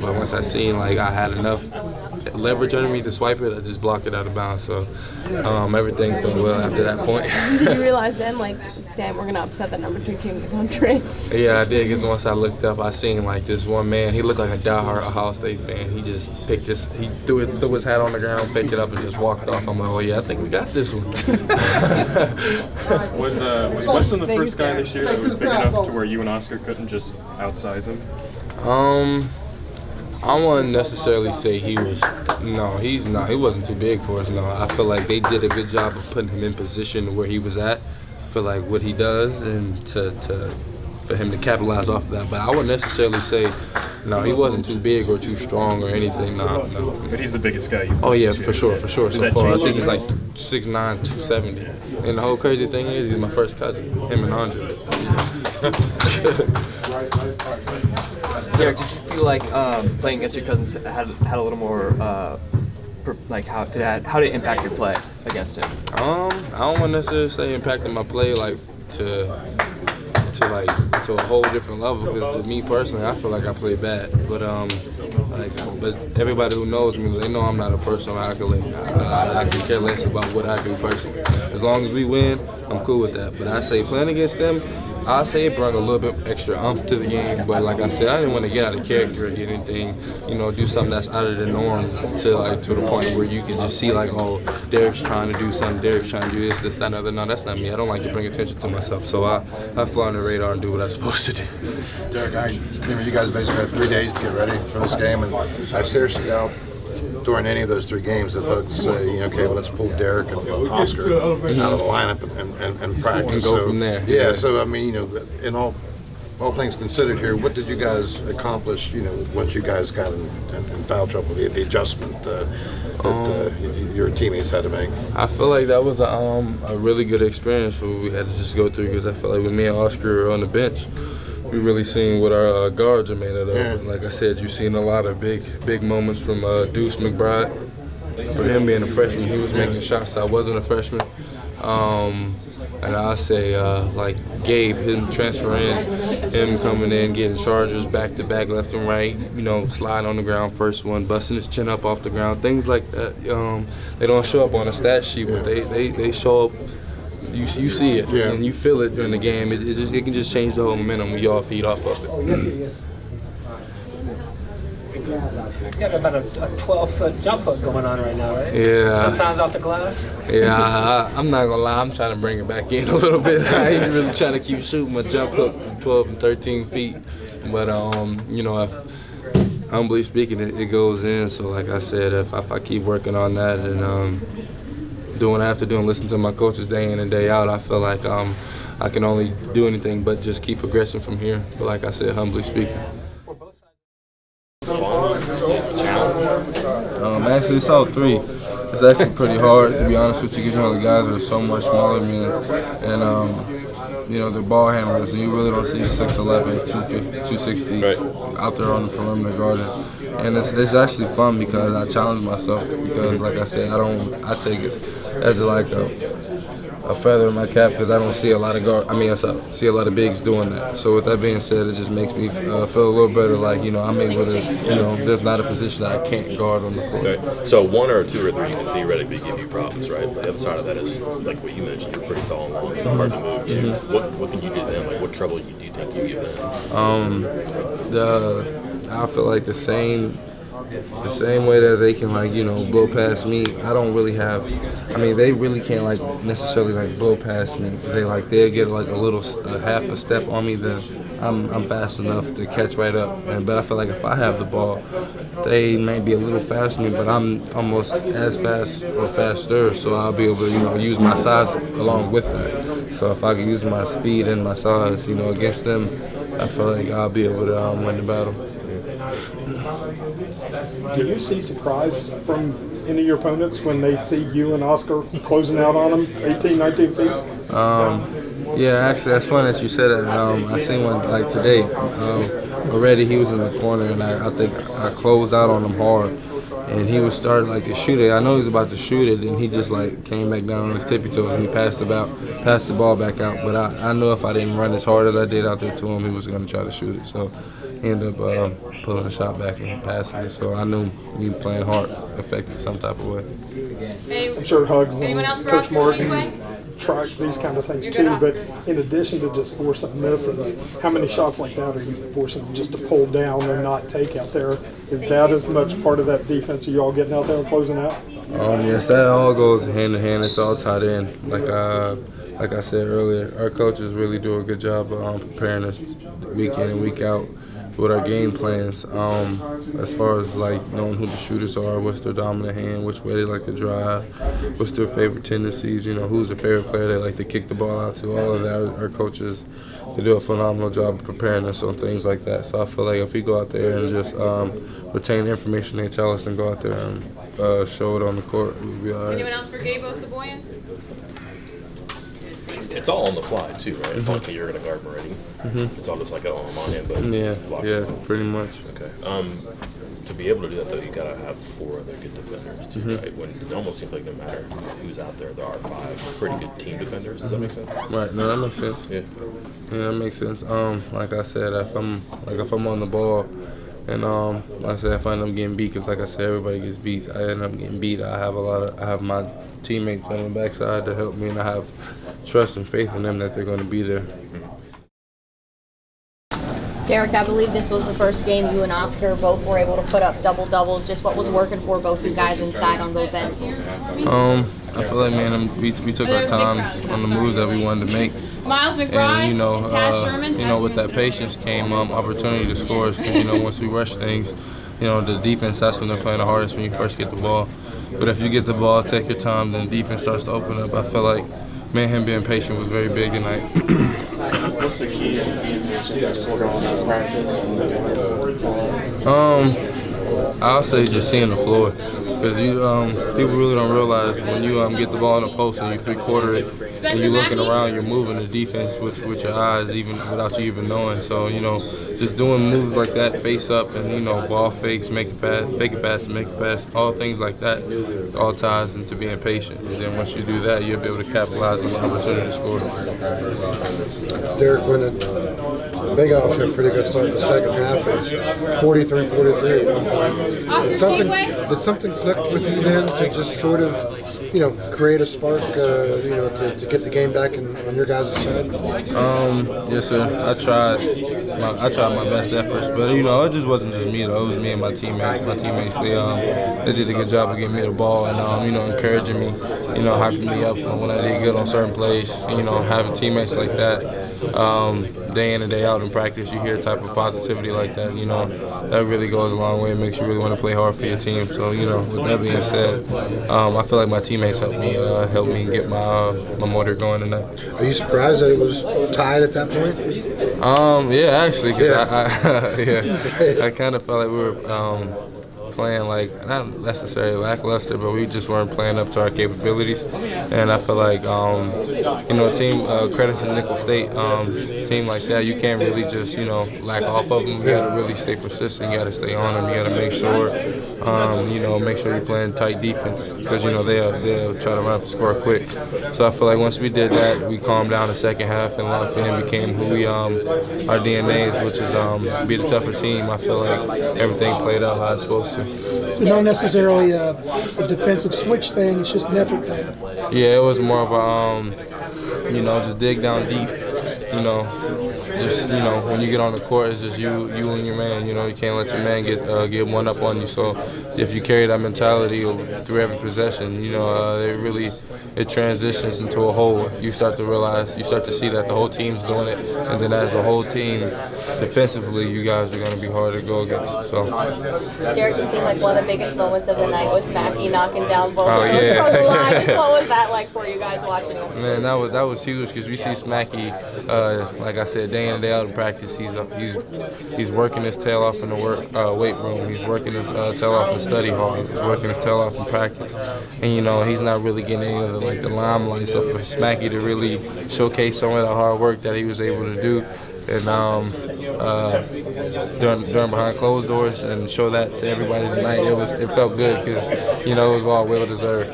But once I seen like I had enough leverage under me to swipe it, I just blocked it out of bounds. So everything felt well after that point. Did you realize then, like, damn, we're gonna upset the #2 team in the country? Yeah, I did. Because once I looked up, I seen like this one man. He looked like a diehard Ohio State fan. He just picked this. He threw his hat on the ground, picked it up, and just walked off. I'm like, oh yeah, I think we got this one. Was Weston the first guy this year that was big enough to where you and Oscar couldn't just outsize him? I wouldn't necessarily say he was. No, he's not. He wasn't too big for us. No, I feel like they did a good job of putting him in position where he was at. I feel like what he does and for him to capitalize off of that. But I wouldn't necessarily say, no, he wasn't too big or too strong or anything. No. But he's the biggest guy. Oh yeah, for sure. So far, I think he's like 6'9", 270. And the whole crazy thing is, he's my first cousin. Him and Andre. Derek, did you feel like playing against your cousins had a little more how did it impact your play against him? I don't want to necessarily say impacting my play like to a whole different level, because to me personally, I feel like I play bad. But but everybody who knows me, they know I'm not a personal accolade. I can care less about what I do personally. As long as we win, I'm cool with that. But I say playing against them, I say it brought a little bit extra to the game. But like I said, I didn't want to get out of character or get anything, do something that's out of the norm to the point where you can just see like, oh, Derek's trying to do something, Derek's trying to do this, that, and other. No, that's not me. I don't like to bring attention to myself. So I fly on the radar and do what I'm supposed to do. Derek, you guys basically had 3 days to get ready for this game, and I seriously doubt during any of those 3 games that Hugs say, okay, well, let's pull Derek and Oscar out of the lineup and practice. And go from there. Yeah, so I mean, in all things considered here, what did you guys accomplish, once you guys got in foul trouble, the adjustment that your teammates had to make? I feel like that was a really good experience for what we had to just go through, because I feel like when me and Oscar were on the bench, we really seen what our guards are made of. Yeah. And like I said, you've seen a lot of big moments from Deuce McBride. For him being a freshman, he was making shots. I wasn't a freshman. And I say like Gabe, him transferring, him coming in, getting charges back to back, left and right, sliding on the ground, first one, busting his chin up off the ground, things like that. They don't show up on a stat sheet, but they show up. You see it, and you feel it during the game. It can just change the whole momentum when you all feed off of it. You've got about a 12-foot jump hook going on right now, right? Yeah. Sometimes off the glass? Yeah, I'm not going to lie. I'm trying to bring it back in a little bit. I ain't really trying to keep shooting my jump hook from 12 and 13 feet. But, humbly speaking, it goes in. So, like I said, if I keep working on that and doing what I have to do and listen to my coaches day in and day out, I feel like I can only do anything but just keep progressing from here. But like I said, humbly speaking. Actually, it's all 3. It's actually pretty hard, to be honest with you, because the guys are so much smaller than me, and they're ball handlers, and you really don't see 6'11", 260 out there on the perimeter guarding. And it's actually fun because I challenge myself, because like I said, I take it as a feather in my cap, because I don't see a lot of I see a lot of bigs doing that. So with that being said, it just makes me feel a little better, like I'm able to, there's not a position that I can't guard on the court. Okay. So 1 or 2 or 3 can theoretically give you problems, right? The other side of that is, like what you mentioned, you're pretty tall and long, hard to move too. What can you do then? Like, what trouble do you think you give them? I feel like the same way that they can blow past me, I don't really have. They really can't necessarily blow past me. They'll get a half a step on me, then I'm fast enough to catch right up. But I feel like if I have the ball, they may be a little faster than me, but I'm almost as fast or faster. So I'll be able to use my size along with that. So if I can use my speed and my size against them, I feel like I'll be able to win the battle. Do you see surprise from any of your opponents when they see you and Oscar closing out on them 18, 19 feet? Yeah, actually, that's funny that you said that. I seen one today. Already he was in the corner, and I think I closed out on him hard. and he was starting like to shoot it. I know he was about to shoot it, and he just like came back down on his tippy toes and he passed the ball back out. But I knew if I didn't run as hard as I did out there to him, he was going to try to shoot it. So he ended up pulling the shot back and passing it. So I knew me playing hard affected some type of way. I'm sure Hugs and Coach Martin track these kind of things too, but in addition to just forcing misses, how many shots like that are you forcing them just to pull down or not take out there? Is that as much part of that defense? Are you all getting out there and closing out? Yes, that all goes hand in hand. It's all tied in. Like I said earlier, our coaches really do a good job of preparing us week in and week out with our game plans, as far as like knowing who the shooters are, what's their dominant hand, which way they like to drive, what's their favorite tendencies, who's their favorite player they like to kick the ball out to. All of that, our coaches, they do a phenomenal job of preparing us on things like that. So I feel like if we go out there and just retain the information they tell us and go out there and show it on the court, we'll be all right. Anyone else for Gabe Osaboyan? It's all on the fly too, right? It's not like you're going to guard Meridian. It's all just like, oh, I'm on him, but yeah, pretty much. Okay. To be able to do that though, you gotta have 4 other good defenders too, right? When it almost seems like no matter who's out there, there are 5 pretty good team defenders. Does that make sense? Right. No, that makes sense. Yeah. Yeah, that makes sense. Like I said, if I'm on the ball, and like I said, if I end up getting beat, because like I said, everybody gets beat. I end up getting beat. I have my teammates on the backside to help me, and I have trust and faith in them that they're going to be there. Derek, I believe this was the first game you and Oscar both were able to put up double-doubles. Just what was working for both you guys inside on both ends? I feel like, man, we took our time on the moves that we wanted to make. Miles McBride, And, Taz Sherman. with that patience came opportunity to score. Because, once we rush things, the defense, that's when they're playing the hardest when you first get the ball. But if you get the ball, take your time, then the defense starts to open up. I feel like, man, him being patient was very big tonight. What's the key to being patient? Just working on that practice? I'll say just seeing the floor. Because people really don't realize when you get the ball in the post and you three-quarter it, and you're looking around, you're moving the defense with your eyes, even without you even knowing. So, just doing moves like that, face up, and ball fakes, make a pass, fake a pass, and make a pass, all things like that, all ties into being patient. And then once you do that, you'll be able to capitalize on the opportunity to score. Derek, when they got off to a pretty good start in the second half, it was 43-43 at one point. Did something click with you then to just sort of, create a spark, to get the game back on your guys' side? Yes, sir. I tried my best efforts, but it just wasn't just me though. It was me and my teammates. My teammates, they did a good job of getting me the ball and encouraging me, hyping me up when I did good on certain plays. Having teammates like that, day in and day out in practice, you hear a type of positivity like that. That really goes a long way. It makes you really want to play hard for your team. So with that being said, I feel like my teammates helped me get my motor going tonight. Are you surprised that it was tied at that point? Yeah, actually, because I kind of felt like we were playing like not necessarily lackluster, but we just weren't playing up to our capabilities. And I feel like team credit to Nickel State, team like that, you can't really just lack off of them. You got to really stay persistent. You got to stay on them. You got to make sure you're playing tight defense because they'll try to run up the score quick. So I feel like once we did that, we calmed down the second half and locked in, became who we our DNA is, which is be the tougher team. I feel like everything played out how it's supposed to. So not necessarily a defensive switch thing, it's just an effort thing. Yeah, it was more of a, just dig down deep, when you get on the court, it's just you and your man, you can't let your man get one up on you. So if you carry that mentality through every possession, it transitions into a whole. You start to see that the whole team's doing it, and then as a whole team, defensively, you guys are going to be hard to go against. So. Derek, it seemed like one of the biggest moments of the night was Mackey knocking down both of those yeah. from the line. Just what was that like for you guys watching him? Man, that was huge because we see Smacky, like I said, day in and day out in practice. He's working his tail off in the weight room. He's working his tail off in study hall. He's working his tail off in practice, and he's not really getting any of the limelight. So for Smacky to really showcase some of the hard work that he was able to do, and during behind closed doors and show that to everybody tonight. It felt good because, you know, it was all well deserved.